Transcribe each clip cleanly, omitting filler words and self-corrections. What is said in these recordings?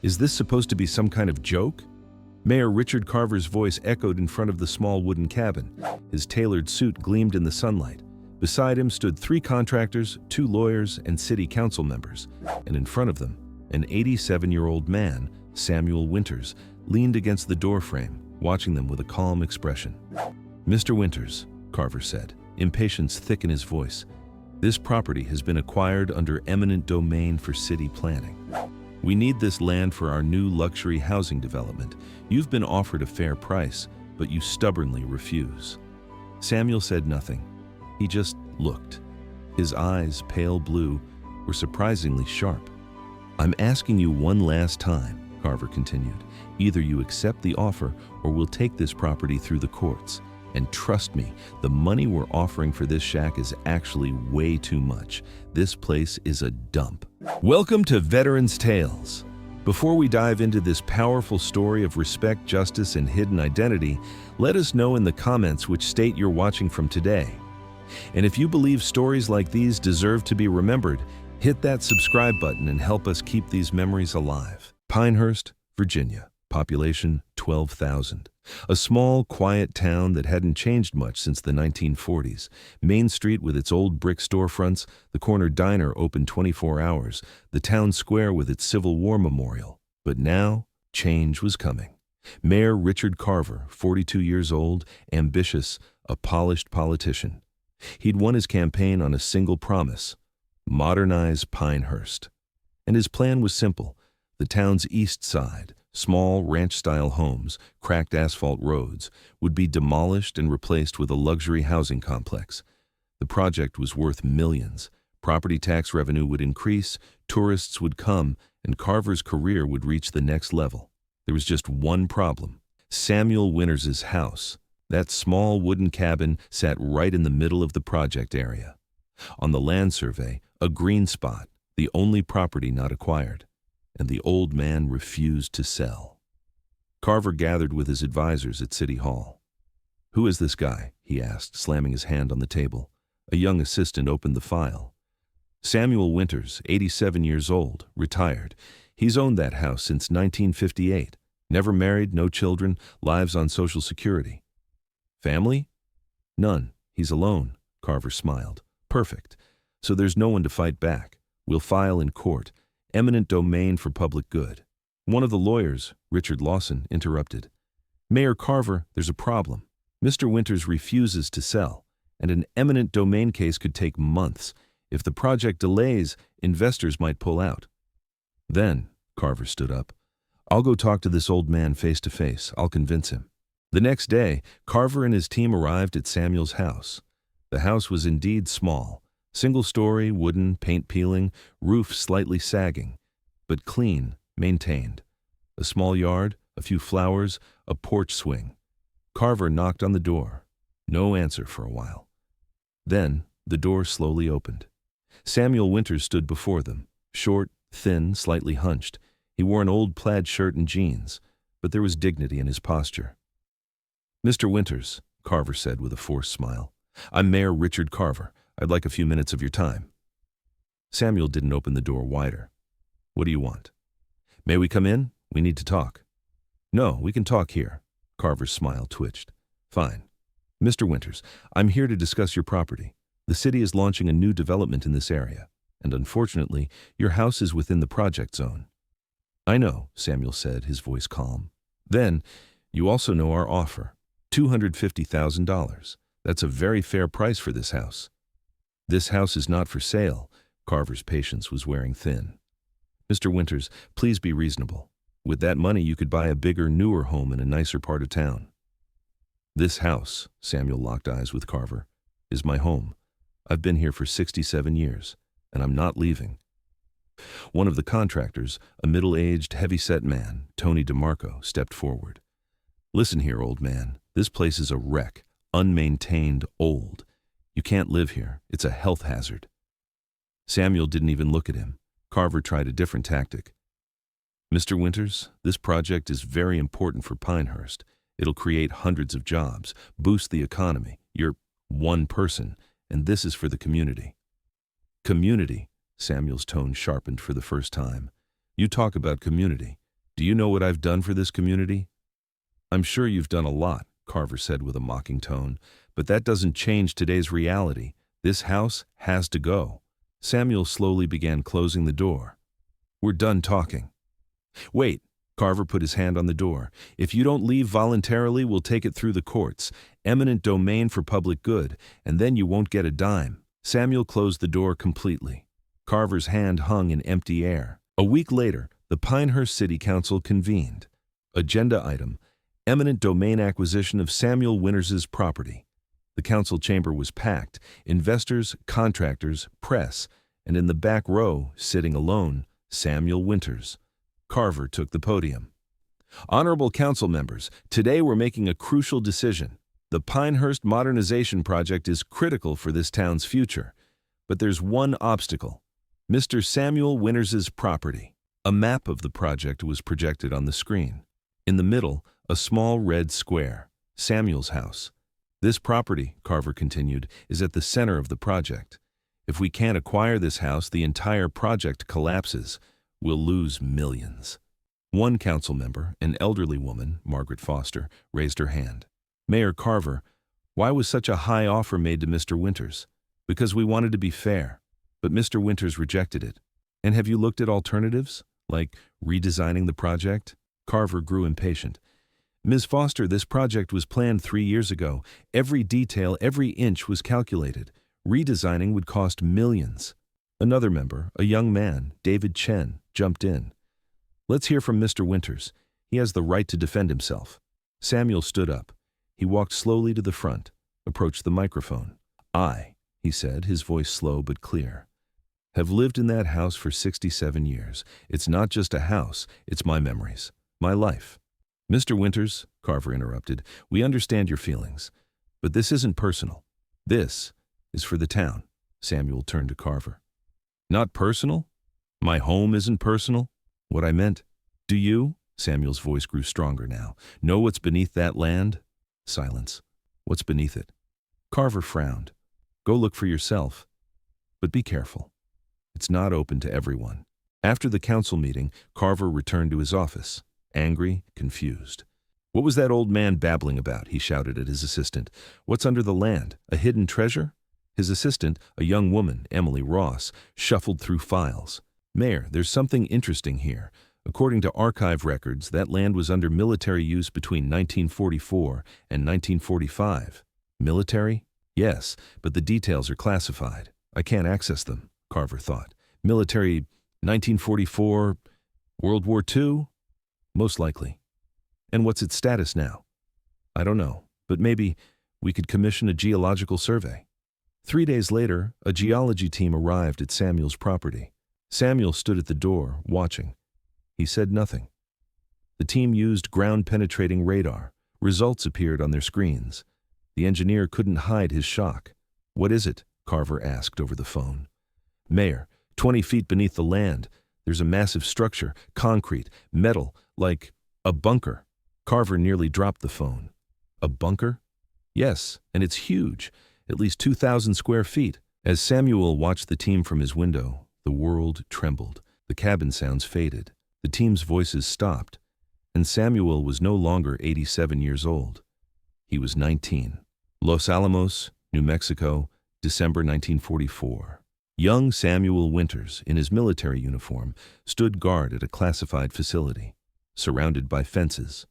Is this supposed to be some kind of joke? Mayor Richard Carver's voice echoed in front of the small wooden cabin. His tailored suit gleamed in the sunlight. Beside him stood 3 contractors, 2 lawyers, and city council members. And in front of them, an 87-year-old man, Samuel Winters, leaned against the doorframe, watching them with a calm expression. "Mr. Winters," Carver said, impatience thick in his voice, "this property has been acquired under eminent domain for city planning. We need this land for our new luxury housing development. You've been offered a fair price, but you stubbornly refuse." Samuel said nothing. He just looked. His eyes, pale blue, were surprisingly sharp. "I'm asking you one last time," Carver continued. "Either you accept the offer or we'll take this property through the courts. And trust me, the money we're offering for this shack is actually way too much. This place is a dump." Welcome to Veterans Tales. Before we dive into this powerful story of respect, justice, and hidden identity, let us know in the comments which state you're watching from today. And if you believe stories like these deserve to be remembered, hit that subscribe button and help us keep these memories alive. Pinehurst, Virginia, population 12,000. A small, quiet town that hadn't changed much since the 1940s. Main Street with its old brick storefronts, the corner diner open 24 hours, the town square with its Civil War memorial. But now, change was coming. Mayor Richard Carver, 42 years old, ambitious, a polished politician. He'd won his campaign on a single promise: modernize Pinehurst. And his plan was simple. The town's east side, small ranch-style homes, cracked asphalt roads, would be demolished and replaced with a luxury housing complex. The project was worth millions. Property tax revenue would increase, tourists would come, and Carver's career would reach the next level. There was just one problem: Samuel Winters' house. That small wooden cabin sat right in the middle of the project area. On the land survey, a green spot, the only property not acquired. And the old man refused to sell. Carver gathered with his advisors at City Hall. "Who is this guy?" he asked, slamming his hand on the table. A young assistant opened the file. "Samuel Winters, 87 years old, retired. He's owned that house since 1958. Never married, no children, lives on Social Security." "Family?" "None. He's alone," Carver smiled. "Perfect. So there's no one to fight back. We'll file in court. Eminent domain for public good." One of the lawyers, Richard Lawson, interrupted. "Mayor Carver, there's a problem. Mr. Winters refuses to sell, and an eminent domain case could take months. If the project delays, investors might pull out." "Then," Carver stood up, "I'll go talk to this old man face to face. I'll convince him." The next day, Carver and his team arrived at Samuel's house. The house was indeed small. Single-story, wooden, paint peeling, roof slightly sagging, but clean, maintained. A small yard, a few flowers, a porch swing. Carver knocked on the door. No answer for a while. Then the door slowly opened. Samuel Winters stood before them, short, thin, slightly hunched. He wore an old plaid shirt and jeans, but there was dignity in his posture. "Mr. Winters," Carver said with a forced smile, "I'm Mayor Richard Carver. I'd like a few minutes of your time." Samuel didn't open the door wider. "What do you want?" "May we come in? We need to talk." "No, we can talk here." Carver's smile twitched. "Fine. Mr. Winters, I'm here to discuss your property. The city is launching a new development in this area, and unfortunately, your house is within the project zone." "I know," Samuel said, his voice calm. "Then, you also know our offer, $250,000. That's a very fair price for this house." "This house is not for sale." Carver's patience was wearing thin. "Mr. Winters, please be reasonable. With that money, you could buy a bigger, newer home in a nicer part of town." "This house," Samuel locked eyes with Carver, "is my home. I've been here for 67 years, and I'm not leaving." One of the contractors, a middle-aged, heavy-set man, Tony DeMarco, stepped forward. "Listen here, old man. This place is a wreck, unmaintained, old. You can't live here. It's a health hazard." Samuel didn't even look at him. Carver tried a different tactic. "Mr. Winters, this project is very important for Pinehurst. It'll create hundreds of jobs, boost the economy. You're one person, and this is for the community." "Community?" Samuel's tone sharpened for the first time. "You talk about community. Do you know what I've done for this community? I'm sure you've done a lot, Carver said with a mocking tone, but that doesn't change today's reality. This house has to go. Samuel slowly began closing the door. We're done talking. Wait, Carver put his hand on the door. If you don't leave voluntarily, we'll take it through the courts. Eminent domain for public good, and then you won't get a dime. Samuel closed the door completely. Carver's hand hung in empty air. A week later, the Pinehurst City Council convened. Agenda item: eminent domain acquisition of Samuel Winters's property. The council chamber was packed, investors, contractors, press, and in the back row, sitting alone, Samuel Winters. Carver took the podium. Honorable council members, today we're making a crucial decision. The Pinehurst modernization project is critical for this town's future. But there's one obstacle: Mr. Samuel Winters's property. A map of the project was projected on the screen. In the middle, a small red square, Samuel's house. This property, Carver continued, is at the center of the project. If we can't acquire this house, the entire project collapses. We'll lose millions. One council member, an elderly woman, Margaret Foster, raised her hand. Mayor Carver, why was such a high offer made to Mr. Winters? Because we wanted to be fair. But Mr. Winters rejected it. And have you looked at alternatives? Like redesigning the project? Carver grew impatient. Ms. Foster, this project was planned 3 years ago. Every detail, every inch was calculated. Redesigning would cost millions. Another member, a young man, David Chen, jumped in. Let's hear from Mr. Winters. He has the right to defend himself. Samuel stood up. He walked slowly to the front, approached the microphone. I, he said, his voice slow but clear, have lived in that house for 67 years. It's not just a house, it's my memories, my life. Mr. Winters, Carver interrupted, we understand your feelings, but this isn't personal. This is for the town. Samuel turned to Carver. Not personal? My home isn't personal? What I meant. Do you, Samuel's voice grew stronger now, know what's beneath that land? Silence. What's beneath it? Carver frowned. Go look for yourself. But be careful. It's not open to everyone. After the council meeting, Carver returned to his office, angry, confused. What was that old man babbling about? He shouted at his assistant. What's under the land? A hidden treasure? His assistant, a young woman, Emily Ross, shuffled through files. Mayor, there's something interesting here. According to archive records, that land was under military use between 1944 and 1945. Military? Yes, but the details are classified. I can't access them, Carver thought. Military, 1944, World War II? Most likely. And what's its status now? I don't know, but maybe we could commission a geological survey. 3 days later, a geology team arrived at Samuel's property. Samuel stood at the door, watching. He said nothing. The team used ground-penetrating radar. Results appeared on their screens. The engineer couldn't hide his shock. What is it? Carver asked over the phone. Mayor, 20 feet beneath the land, there's a massive structure, concrete, metal, like a bunker. Carver nearly dropped the phone. A bunker? Yes, and it's huge, at least 2,000 square feet. As Samuel watched the team from his window, the world trembled. The cabin sounds faded. The team's voices stopped, and Samuel was no longer 87 years old. He was 19. Los Alamos, New Mexico, December 1944. Young Samuel Winters, in his military uniform, stood guard at a classified facility, surrounded by fences.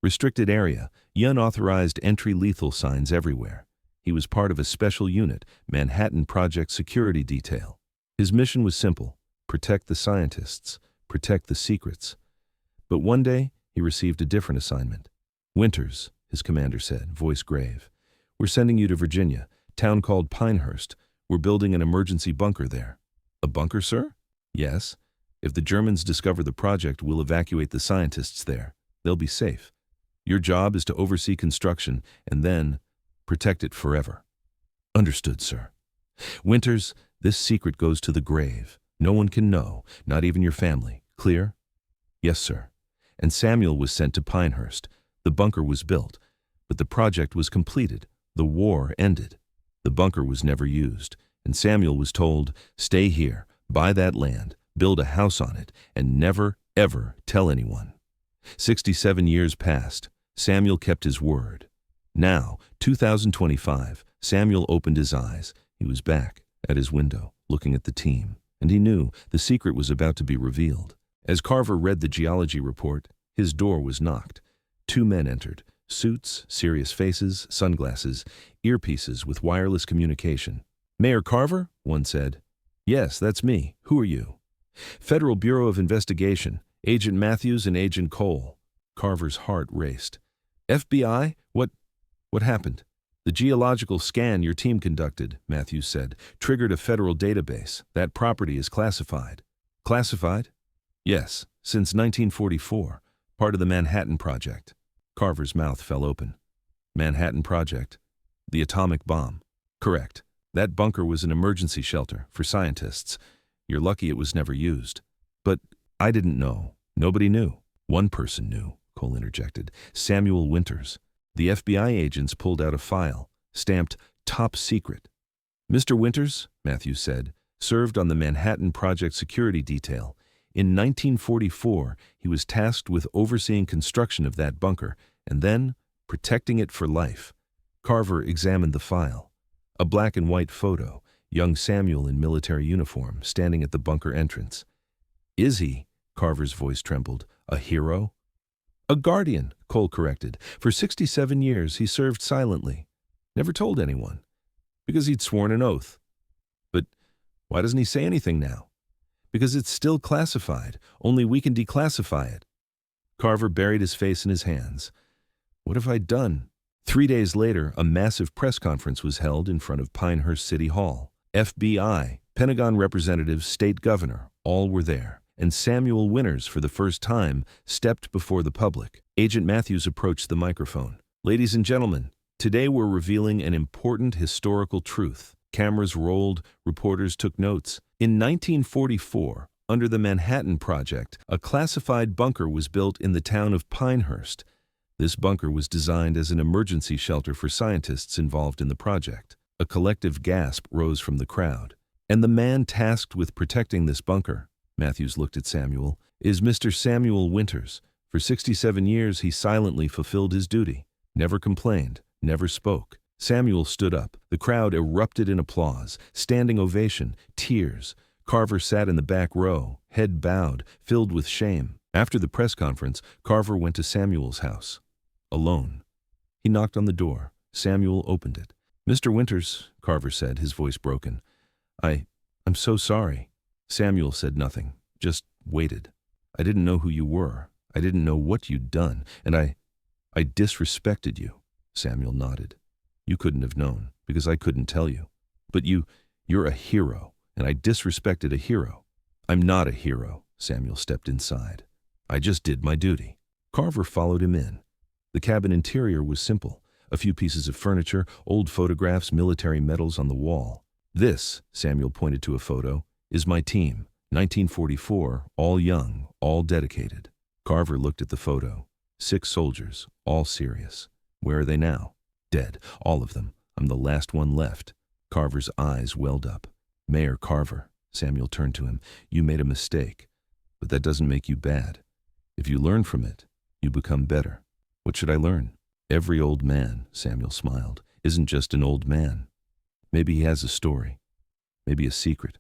Restricted area, unauthorized entry, lethal signs everywhere. He was part of a special unit, Manhattan Project Security Detail. His mission was simple: protect the scientists, protect the secrets. But one day, he received a different assignment. Winters, his commander said, voice grave, we're sending you to Virginia, town called Pinehurst. We're building an emergency bunker there. A bunker, sir? Yes. If the Germans discover the project, we'll evacuate the scientists there. They'll be safe. Your job is to oversee construction and then protect it forever. Understood, sir. Winters, this secret goes to the grave. No one can know, not even your family. Clear? Yes, sir. And Samuel was sent to Pinehurst. The bunker was built, but the project was completed. The war ended. The bunker was never used, and Samuel was told, stay here, buy that land, build a house on it, and never, ever tell anyone. 67 years passed. Samuel kept his word. Now, 2025, Samuel opened his eyes. He was back at his window, looking at the team, and he knew the secret was about to be revealed. As Carver read the geology report, his door was knocked. Two men entered, suits, serious faces, sunglasses, earpieces with wireless communication. "Mayor Carver?" one said. "Yes, that's me. Who are you?" "Federal Bureau of Investigation, Agent Matthews and Agent Cole." Carver's heart raced. "FBI? What happened?" "The geological scan your team conducted," Matthews said, "triggered a federal database. That property is classified." "Classified?" "Yes, since 1944, part of the Manhattan Project." Carver's mouth fell open. "Manhattan Project? The atomic bomb?" "Correct. That bunker was an emergency shelter for scientists. You're lucky it was never used." "But I didn't know. Nobody knew." "One person knew," Cole interjected. "Samuel Winters." The FBI agents pulled out a file, stamped "Top Secret." "Mr. Winters," Matthews said, "served on the Manhattan Project security detail. In 1944, he was tasked with overseeing construction of that bunker and then protecting it for life." Carver examined the file. A black and white photo, young Samuel in military uniform, standing at the bunker entrance. "Is he," Carver's voice trembled, "a hero?" "A guardian," Cole corrected. "For 67 years, he served silently. Never told anyone. Because he'd sworn an oath." "But why doesn't he say anything now?" "Because it's still classified. Only we can declassify it." Carver buried his face in his hands. "What have I done?" 3 days later, a massive press conference was held in front of Pinehurst City Hall. FBI, Pentagon representatives, state governor, all were there. And Samuel Winters, for the first time, stepped before the public. Agent Matthews approached the microphone. "Ladies and gentlemen, today we're revealing an important historical truth." Cameras rolled, reporters took notes. In 1944, under the Manhattan Project, a classified bunker was built in the town of Pinehurst. This bunker was designed as an emergency shelter for scientists involved in the project. A collective gasp rose from the crowd. "And the man tasked with protecting this bunker," Matthews looked at Samuel, "is Mr. Samuel Winters. For 67 years, he silently fulfilled his duty. Never complained, never spoke." Samuel stood up. The crowd erupted in applause, standing ovation, tears. Carver sat in the back row, head bowed, filled with shame. After the press conference, Carver went to Samuel's house. Alone. He knocked on the door. Samuel opened it. "Mr. Winters," Carver said, his voice broken. I'm so sorry." Samuel said nothing, just waited. "I didn't know who you were. I didn't know what you'd done, and I disrespected you." Samuel nodded. "You couldn't have known, because I couldn't tell you. But you're a hero, and I disrespected a hero." "I'm not a hero." Samuel stepped inside. "I just did my duty." Carver followed him in. The cabin interior was simple. A few pieces of furniture, old photographs, military medals on the wall. "This," Samuel pointed to a photo, "is my team. 1944, all young, all dedicated." Carver looked at the photo. 6 soldiers, all serious. "Where are they now?" "Dead, all of them. I'm the last one left." Carver's eyes welled up. "Mayor Carver," Samuel turned to him, "you made a mistake. But that doesn't make you bad. If you learn from it, you become better." "What should I learn?" "Every old man," Samuel smiled, "isn't just an old man. Maybe he has a story. Maybe a secret.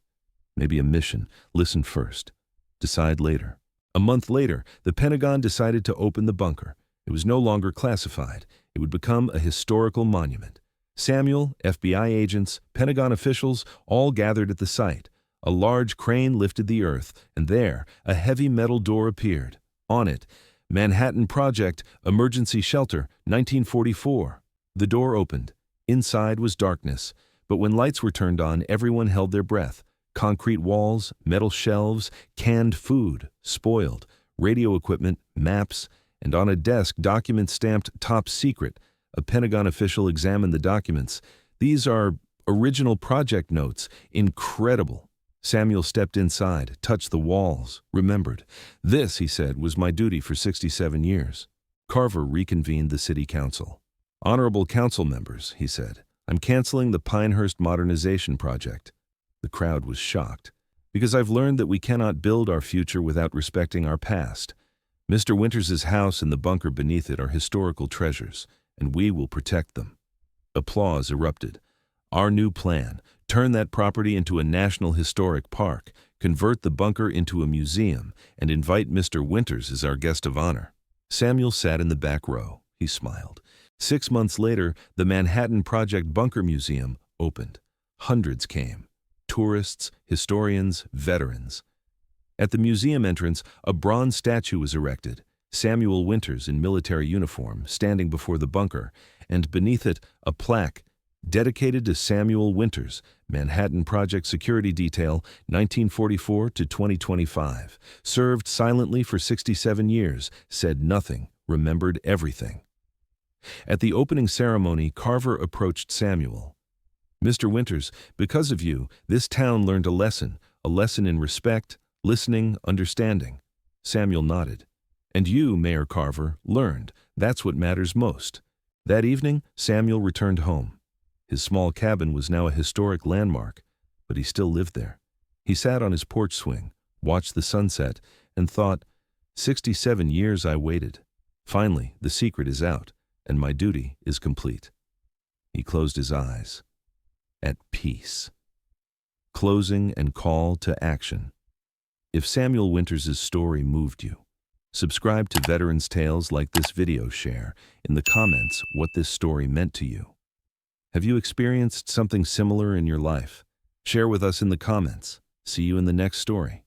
Maybe a mission. Listen first. Decide later." A month later, the Pentagon decided to open the bunker. It was no longer classified. It would become a historical monument. Samuel, FBI agents, Pentagon officials all gathered at the site. A large crane lifted the earth, and there, a heavy metal door appeared. On it, "Manhattan Project, Emergency Shelter, 1944. The door opened. Inside was darkness, but when lights were turned on, everyone held their breath. Concrete walls, metal shelves, canned food, spoiled, radio equipment, maps, and on a desk, documents stamped "Top Secret." A Pentagon official examined the documents. "These are original project notes. Incredible." Samuel stepped inside, touched the walls, remembered. "This," he said, "was my duty for 67 years." Carver reconvened the city council. "Honorable council members," he said, "I'm canceling the Pinehurst modernization project." The crowd was shocked. "Because I've learned that we cannot build our future without respecting our past. Mr. Winters's house and the bunker beneath it are historical treasures, and we will protect them. Applause erupted. Our new plan: turn that property into a National Historic Park, convert the bunker into a museum, and invite Mr. Winters as our guest of honor. Samuel sat in the back row. He smiled. 6 months later, the Manhattan Project Bunker Museum opened. Hundreds came. Tourists, historians, veterans. At the museum entrance, a bronze statue was erected. Samuel Winters in military uniform, standing before the bunker, and beneath it, a plaque dedicated to Samuel Winters, Manhattan Project Security Detail, 1944 to 2025. Served silently for 67 years, said nothing, remembered everything. At the opening ceremony, Carver approached Samuel. Mr. Winters, because of you, this town learned a lesson in respect, listening, understanding. Samuel nodded. And you, Mayor Carver, learned. That's what matters most. That evening, Samuel returned home. His small cabin was now a historic landmark, but he still lived there. He sat on his porch swing, watched the sunset, and thought, 67 years I waited. Finally, the secret is out, and my duty is complete. He closed his eyes. At peace. Closing and call to action. If Samuel Winters' story moved you, subscribe to Veterans Tales, like this video, share in the comments what this story meant to you. Have you experienced something similar in your life? Share with us in the comments. See you in the next story.